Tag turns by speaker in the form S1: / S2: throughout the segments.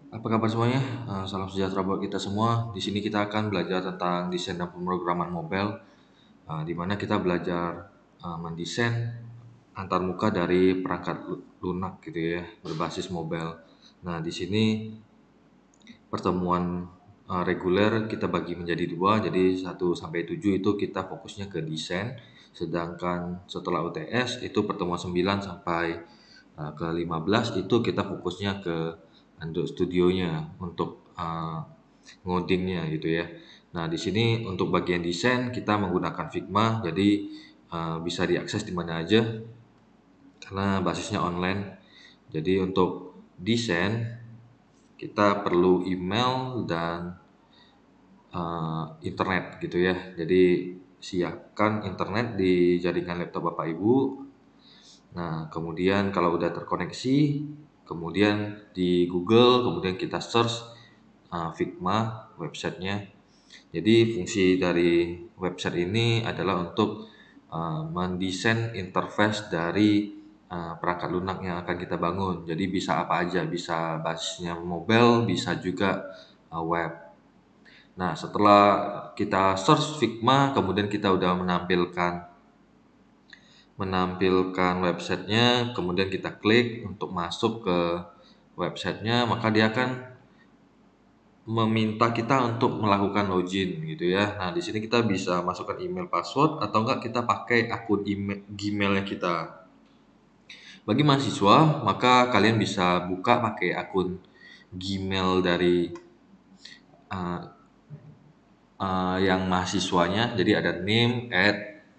S1: Apa kabar semuanya? Salam sejahtera buat kita semua. Di sini kita akan belajar tentang desain dan pemrograman mobile, di mana kita belajar mendesain antarmuka dari perangkat lunak gitu ya, berbasis mobile. Nah, di sini pertemuan reguler kita bagi menjadi dua, jadi 1 sampai 7 itu kita fokusnya ke desain, sedangkan setelah UTS itu pertemuan 9 sampai ke 15 itu kita fokusnya ke Android Studio-nya untuk ngodingnya gitu ya. Nah, di sini untuk bagian desain kita menggunakan Figma, jadi bisa diakses di mana aja karena basisnya online. Jadi untuk desain kita perlu email dan internet gitu ya. Jadi siapkan internet di jaringan laptop Bapak Ibu. Nah, kemudian kalau udah terkoneksi, kemudian di Google, kemudian kita search Figma websitenya. Jadi fungsi dari website ini adalah untuk mendesain interface dari perangkat lunak yang akan kita bangun. Jadi bisa apa aja, bisa basisnya mobile, bisa juga web. Nah, setelah kita search Figma, kemudian kita udah menampilkan websitenya, kemudian kita klik untuk masuk ke websitenya, maka dia akan meminta kita untuk melakukan login gitu ya. Nah, di sini kita bisa masukkan email password atau enggak kita pakai akun email Gmail-nya kita. Bagi mahasiswa, maka kalian bisa buka pakai akun Gmail dari uh, yang mahasiswanya. Jadi ada name,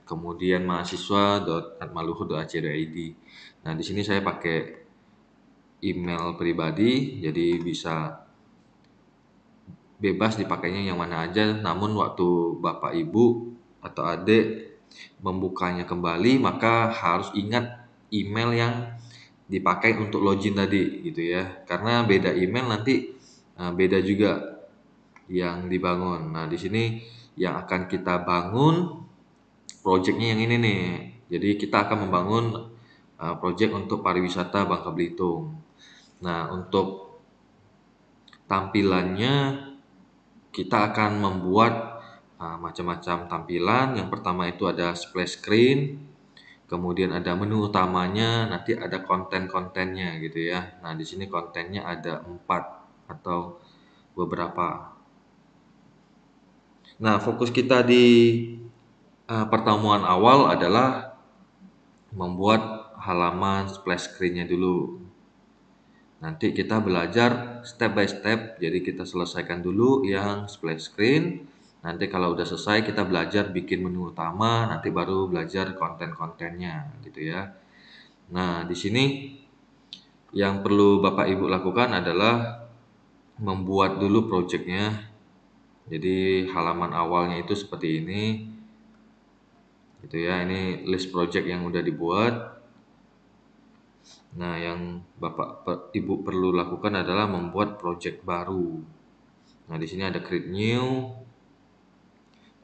S1: kemudian mahasiswa.atmaluhur.ac.id. Nah, di sini saya pakai email pribadi, jadi bisa bebas dipakainya yang mana aja. Namun waktu Bapak Ibu atau adik membukanya kembali, maka harus ingat email yang dipakai untuk login tadi gitu ya. Karena beda email nanti beda juga yang dibangun. Nah, di sini yang akan kita bangun projectnya yang ini nih. Jadi kita akan membangun project untuk pariwisata Bangka Belitung. Nah, untuk tampilannya kita akan membuat macam-macam tampilan. Yang pertama itu ada splash screen, kemudian ada menu utamanya, nanti ada konten-kontennya gitu ya. Nah, di sini kontennya ada 4 atau beberapa. Nah, fokus kita di pertemuan awal adalah membuat halaman splash screen-nya dulu. Nanti kita belajar step by step, jadi kita selesaikan dulu yang splash screen. Nanti kalau udah selesai kita belajar bikin menu utama, nanti baru belajar konten-kontennya gitu ya. Nah, di sini yang perlu Bapak Ibu lakukan adalah membuat dulu projectnya. Jadi halaman awalnya itu seperti ini, gitu ya. Ini list project yang udah dibuat. Nah, yang Ibu perlu lakukan adalah membuat project baru. Nah, di sini ada create new.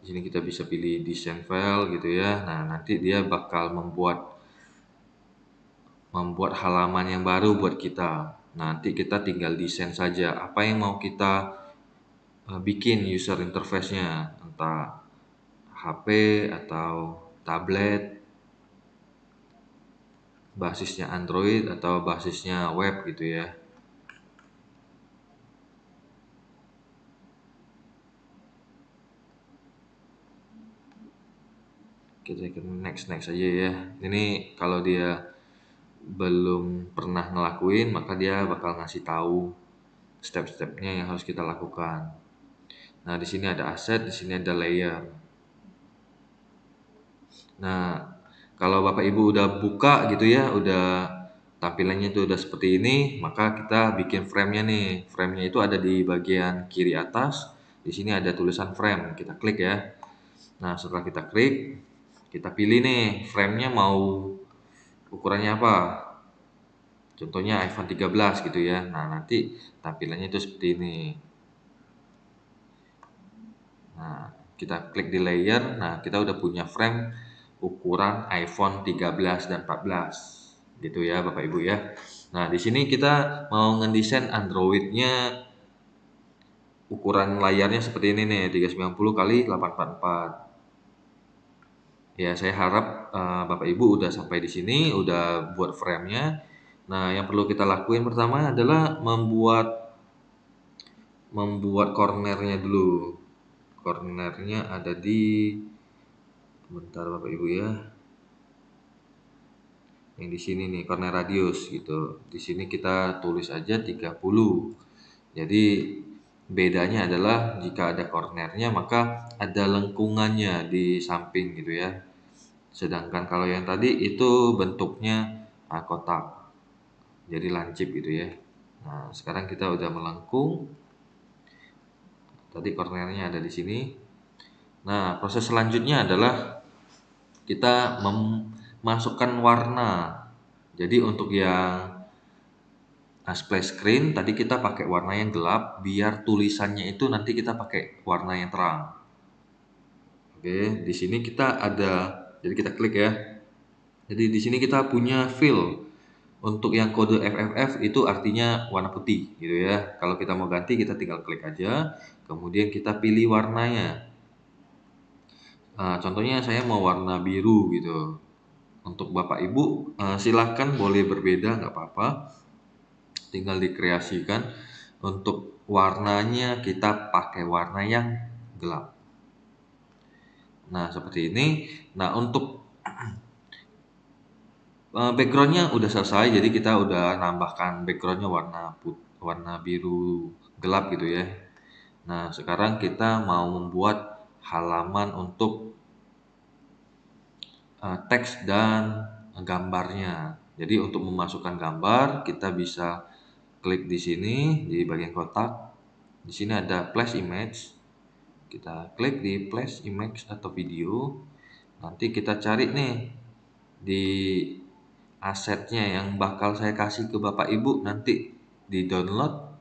S1: Di sini kita bisa pilih design file gitu ya. Nah, nanti dia bakal membuat halaman yang baru buat kita. Nanti kita tinggal desain saja apa yang mau kita bikin user interface-nya, entah HP atau tablet, basisnya Android atau basisnya web gitu ya. Kita ke next aja ya. Ini kalau dia belum pernah ngelakuin, maka dia bakal ngasih tahu step-stepnya yang harus kita lakukan. Nah, di sini ada aset, di sini ada layer. Nah, kalau Bapak Ibu udah buka gitu ya, udah tampilannya itu udah seperti ini, maka kita bikin frame-nya nih. Frame-nya itu ada di bagian kiri atas. Di sini ada tulisan frame, kita klik ya. Nah, setelah kita klik, kita pilih nih frame-nya mau ukurannya apa. Contohnya iPhone 13 gitu ya. Nah, nanti tampilannya itu seperti ini. Nah, kita klik di layer. Nah, kita udah punya frame ukuran iPhone 13 dan 14. Gitu ya, Bapak Ibu ya. Nah, di sini kita mau ngedesain Android-nya, ukuran layarnya seperti ini nih, 390 kali 844. Ya, saya harap Bapak Ibu udah sampai di sini, udah buat frame-nya. Nah, yang perlu kita lakuin pertama adalah membuat cornernya dulu. Cornernya ada di, bentar Bapak Ibu ya, yang di sini nih, corner radius gitu. Di sini kita tulis aja 30. Jadi bedanya adalah jika ada cornernya maka ada lengkungannya di samping gitu ya. Sedangkan kalau yang tadi itu bentuknya kotak, jadi lancip gitu ya. Nah, sekarang kita udah melengkung. Tadi cornernya ada di sini. Nah, proses selanjutnya adalah kita memasukkan warna. Jadi untuk yang splash screen tadi kita pakai warna yang gelap, biar tulisannya itu nanti kita pakai warna yang terang. Oke, di sini kita ada, jadi kita klik ya. Jadi di sini kita punya fill. Untuk yang kode FFF itu artinya warna putih gitu ya. Kalau kita mau ganti kita tinggal klik aja, kemudian kita pilih warnanya. Nah, contohnya saya mau warna biru gitu. Untuk Bapak Ibu silahkan boleh berbeda, nggak apa-apa. Tinggal dikreasikan. Untuk warnanya kita pakai warna yang gelap. Nah, seperti ini. Nah, untuk backgroundnya udah selesai, jadi kita udah nambahkan backgroundnya warna biru gelap gitu ya. Nah, sekarang kita mau membuat halaman untuk teks dan gambarnya. Jadi untuk memasukkan gambar, kita bisa klik di sini di bagian kotak. Di sini ada flash image. Kita klik di flash image atau video. Nanti kita cari nih di asetnya yang bakal saya kasih ke Bapak Ibu, nanti di download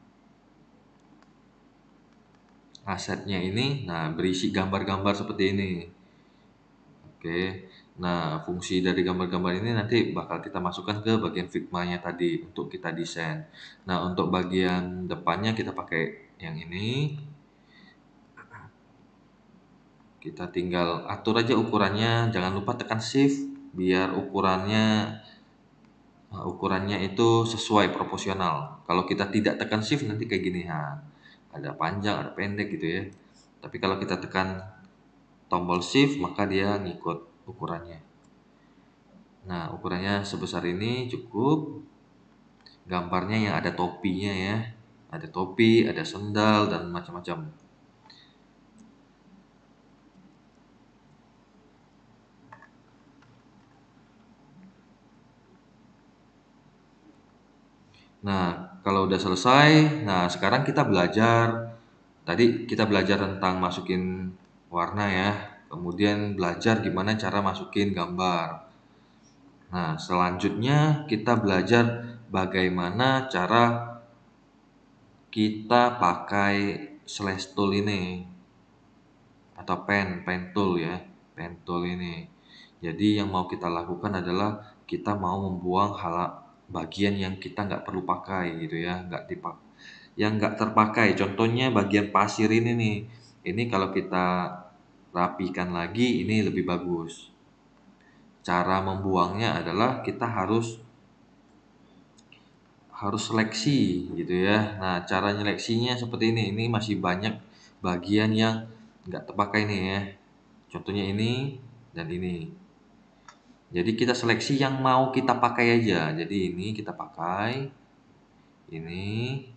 S1: asetnya ini. Nah, berisi gambar-gambar seperti ini. Oke. Nah, fungsi dari gambar-gambar ini nanti bakal kita masukkan ke bagian Figma-nya tadi untuk kita desain. Nah, untuk bagian depannya kita pakai yang ini. Kita tinggal atur aja ukurannya, jangan lupa tekan shift biar ukurannya itu sesuai proporsional. Kalau kita tidak tekan shift nanti kayak gini ya. Ada panjang, ada pendek gitu ya. Tapi kalau kita tekan tombol shift maka dia ngikut ukurannya. Nah, ukurannya sebesar ini cukup. Gambarnya yang ada topinya ya. Ada topi, ada sendal dan macam-macam. Nah, kalau udah selesai, nah sekarang kita belajar. Tadi kita belajar tentang masukin warna ya. Kemudian belajar gimana cara masukin gambar. Nah, selanjutnya kita belajar bagaimana cara kita pakai slash tool ini atau pen tool ya, pen tool ini. Jadi yang mau kita lakukan adalah kita mau membuang bagian yang kita nggak perlu pakai gitu ya, yang nggak terpakai. Contohnya bagian pasir ini nih. Ini kalau kita rapikan lagi ini lebih bagus. Cara membuangnya adalah kita harus seleksi gitu ya. Nah, cara nyeleksinya seperti ini. Ini masih banyak bagian yang nggak terpakai nih ya. Contohnya ini dan ini. Jadi kita seleksi yang mau kita pakai aja. Jadi ini kita pakai, ini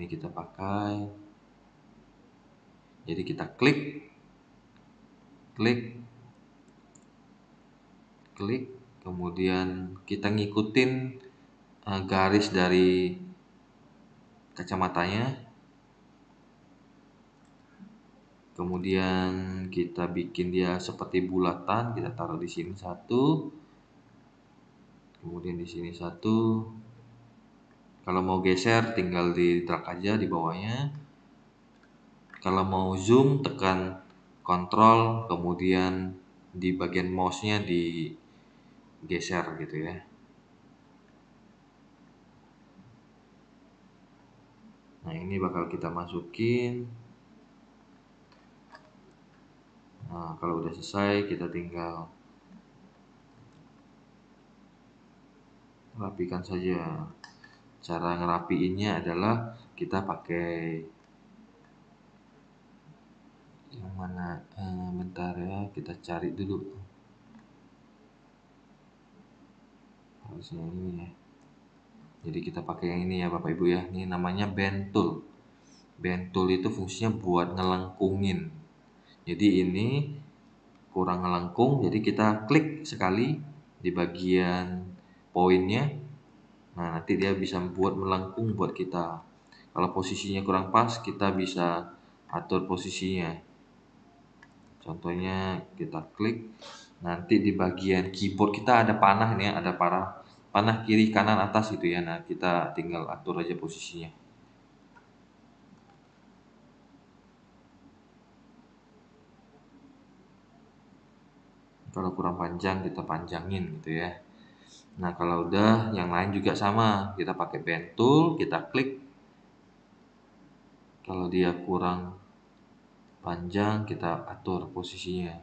S1: kita pakai. Jadi kita klik, klik, klik, kemudian kita ngikutin garis dari kacamatanya. Kemudian kita bikin dia seperti bulatan, kita taruh di sini satu, kemudian di sini satu. Kalau mau geser tinggal di drag aja di bawahnya. Kalau mau zoom tekan Ctrl, kemudian di bagian mouse-nya digeser gitu ya. Nah, ini bakal kita masukin. Nah, kalau udah selesai, kita tinggal rapikan saja. Cara ngerapiinnya adalah kita pakai yang mana? Bentar ya, kita cari dulu. Harusnya ini ya. Jadi kita pakai yang ini ya Bapak Ibu ya. Ini namanya bend tool. Bend tool itu fungsinya buat ngelengkungin. Jadi ini kurang ngelengkung, jadi kita klik sekali di bagian poinnya. Nah, nanti dia bisa buat melengkung buat kita. Kalau posisinya kurang pas, kita bisa atur posisinya. Contohnya kita klik, nanti di bagian keyboard kita ada panah nih, ada panah kiri, kanan, atas gitu ya. Nah, kita tinggal atur aja posisinya. Kalau kurang panjang kita panjangin gitu ya. Nah, kalau udah yang lain juga sama, kita pakai pen tool, kita klik. Kalau dia kurang panjang, kita atur posisinya.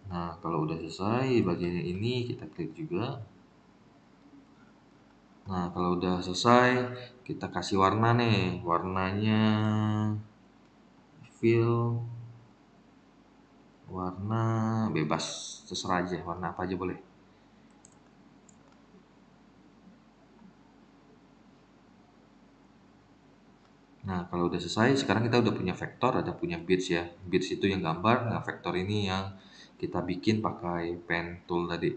S1: Nah, kalau udah selesai bagian ini, kita klik juga. Nah, kalau udah selesai, kita kasih warna nih. Warnanya fill, warna bebas, terserah aja, warna apa aja boleh. Nah, kalau udah selesai, sekarang kita udah punya vektor, ada punya bits ya. Bits itu yang gambar, nah vektor ini yang kita bikin pakai pen tool tadi.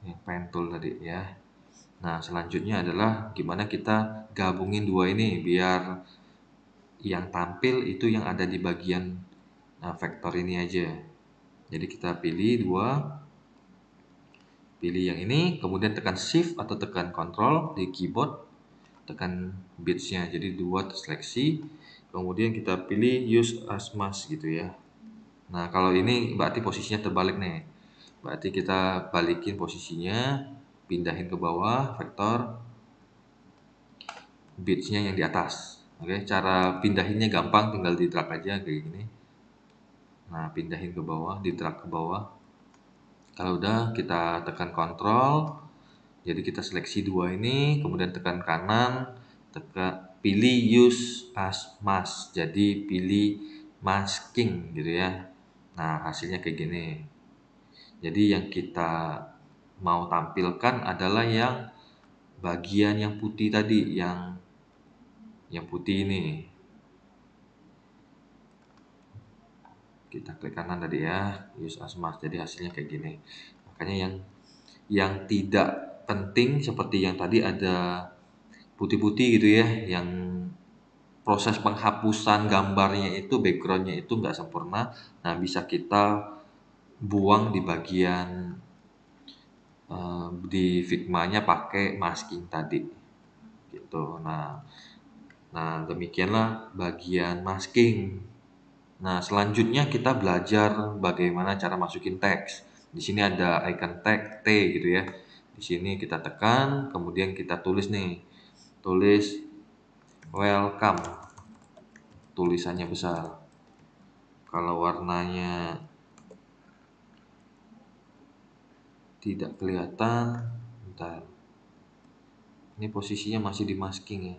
S1: Yang pen tool tadi ya. Nah, selanjutnya adalah gimana kita gabungin dua ini biar yang tampil itu yang ada di bagian vektor ini aja. Jadi kita pilih dua, pilih yang ini, kemudian tekan shift atau tekan control di keyboard, tekan bitsnya, jadi dua terseleksi, kemudian kita pilih use as mask gitu ya. Nah, kalau ini berarti posisinya terbalik nih, berarti kita balikin posisinya, pindahin ke bawah vektor, bitsnya yang di atas. Oke, cara pindahinnya gampang, tinggal di drag aja kayak gini. Nah, pindahin ke bawah, di drag ke bawah. Kalau udah, kita tekan kontrol, jadi kita seleksi dua ini, kemudian tekan kanan, tekan pilih use as mask, jadi pilih masking gitu ya. Nah, hasilnya kayak gini. Jadi yang kita mau tampilkan adalah yang bagian yang putih tadi, yang putih ini. Kita klik kanan tadi ya, use as mask, jadi hasilnya kayak gini. Makanya yang tidak penting seperti yang tadi ada putih-putih gitu ya, yang proses penghapusan gambarnya itu, backgroundnya itu nggak sempurna. Nah, bisa kita buang di bagian di Figma-nya pakai masking tadi gitu. Nah demikianlah bagian masking. Nah, selanjutnya kita belajar bagaimana cara masukin teks. Di sini ada icon tag T gitu ya. Di sini kita tekan, kemudian kita tulis nih. Tulis welcome. Tulisannya besar. Kalau warnanya tidak kelihatan, bentar. Ini posisinya masih di masking ya.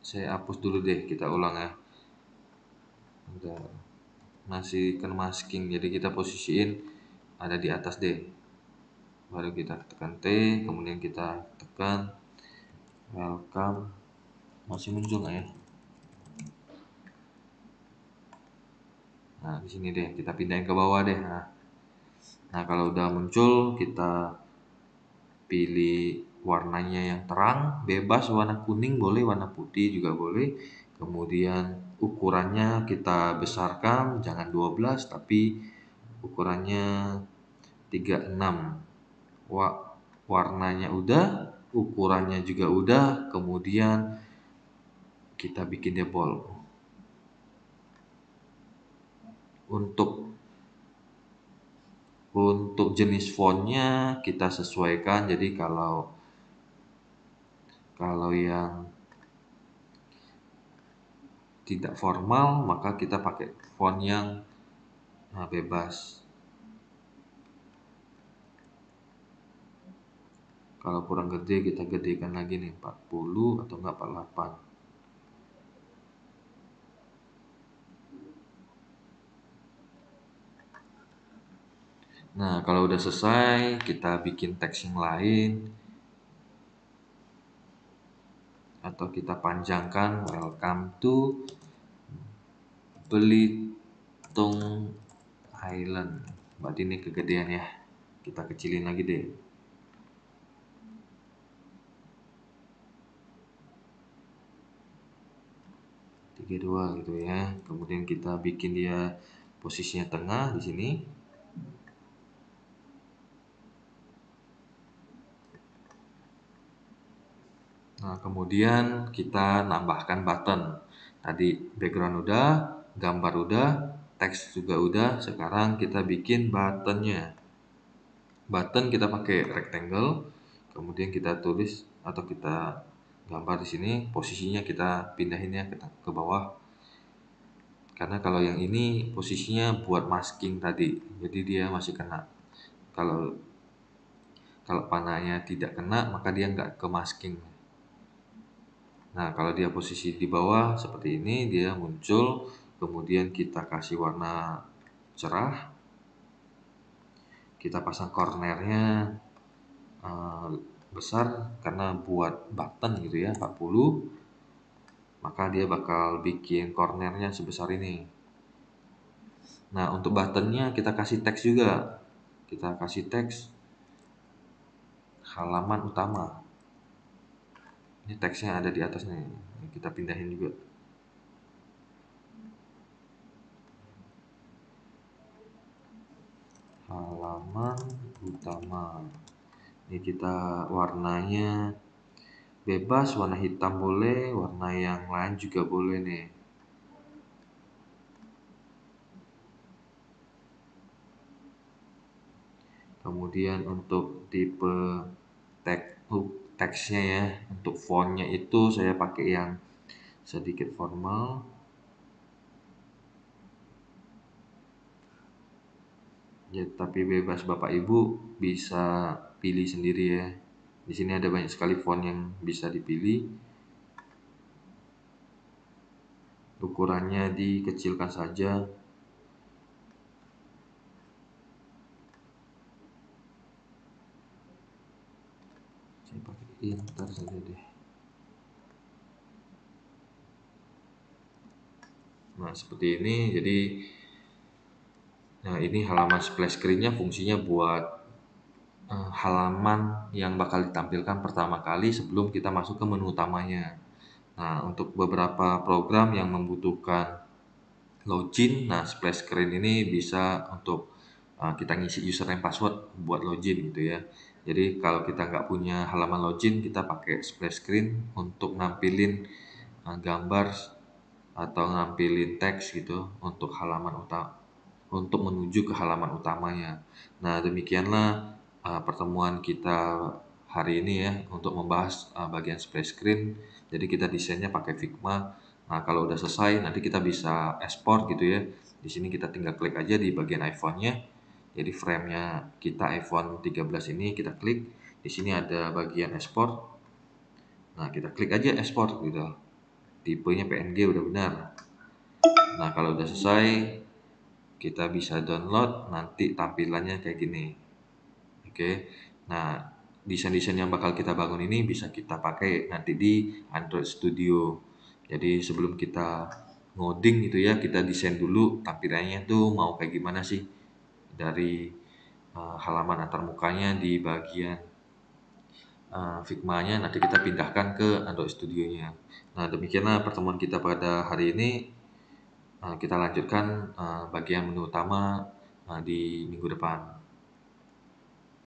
S1: Saya hapus dulu deh, kita ulang ya. Bentar. Masih kena masking, jadi kita posisiin ada di atas deh. Baru kita tekan T, kemudian kita tekan welcome. Masih muncul nggak ya? Nah, di sini deh, kita pindahin ke bawah deh. Nah, kalau udah muncul, kita pilih warnanya yang terang, bebas, warna kuning boleh, warna putih juga boleh. Kemudian ukurannya kita besarkan, jangan 12, tapi ukurannya 36. Warnanya udah, ukurannya juga udah, kemudian kita bikin dia bold. Untuk Untuk jenis fontnya kita sesuaikan, jadi kalau yang tidak formal maka kita pakai font yang bebas. Kalau kurang gede kita gedekan lagi nih 40 atau enggak 48. Nah, kalau udah selesai, kita bikin teks yang lain atau kita panjangkan welcome to Belitung Island. Berarti ini kegedean ya. Kita kecilin lagi deh. 32 gitu ya. Kemudian kita bikin dia posisinya tengah di sini. Nah, kemudian kita nambahkan button. Tadi background udah, gambar udah, teks juga udah. Sekarang kita bikin buttonnya. Button kita pakai rectangle, kemudian kita tulis atau kita gambar di sini. Posisinya kita pindahin ya ke bawah. Karena kalau yang ini posisinya buat masking tadi, jadi dia masih kena. Kalau kalau panahnya tidak kena, maka dia nggak ke masking. Nah, kalau dia posisi di bawah seperti ini, dia muncul, kemudian kita kasih warna cerah, kita pasang cornernya besar karena buat button gitu ya, 40, maka dia bakal bikin cornernya sebesar ini. Nah, untuk buttonnya kita kasih teks juga, kita kasih teks halaman utama. Ini teksnya ada di atas nih, kita pindahin juga. Halaman utama. Ini kita warnanya bebas, warna hitam boleh, warna yang lain juga boleh nih. Kemudian untuk tipe teksnya ya, untuk fontnya itu saya pakai yang sedikit formal. Ya, tapi bebas Bapak Ibu bisa pilih sendiri ya. Di sini ada banyak sekali font yang bisa dipilih. Ukurannya dikecilkan saja. Saya pakai Inter saja deh. Nah, seperti ini. Jadi, nah ini halaman splash screen-nya fungsinya buat halaman yang bakal ditampilkan pertama kali sebelum kita masuk ke menu utamanya. Nah, untuk beberapa program yang membutuhkan login, nah splash screen ini bisa untuk kita ngisi username password buat login gitu ya. Jadi kalau kita nggak punya halaman login, kita pakai splash screen untuk nampilin gambar atau nampilin teks gitu untuk halaman utama, untuk menuju ke halaman utamanya. Nah, demikianlah pertemuan kita hari ini ya untuk membahas bagian splash screen. Jadi kita desainnya pakai Figma. Nah, kalau udah selesai nanti kita bisa export gitu ya. Di sini kita tinggal klik aja di bagian iPhone-nya. Jadi frame-nya kita iPhone 13 ini kita klik. Di sini ada bagian export. Nah, kita klik aja export gitu. Tipenya PNG udah benar. Nah, kalau udah selesai kita bisa download, nanti tampilannya kayak gini. Oke. Nah, desain-desain yang bakal kita bangun ini bisa kita pakai nanti di Android Studio. Jadi sebelum kita ngoding gitu ya, kita desain dulu tampilannya tuh mau kayak gimana sih dari halaman antarmukanya di bagian Figma-nya, nanti kita pindahkan ke Android Studio-nya. Nah, demikianlah pertemuan kita pada hari ini. Kita lanjutkan bagian menu utama di minggu depan.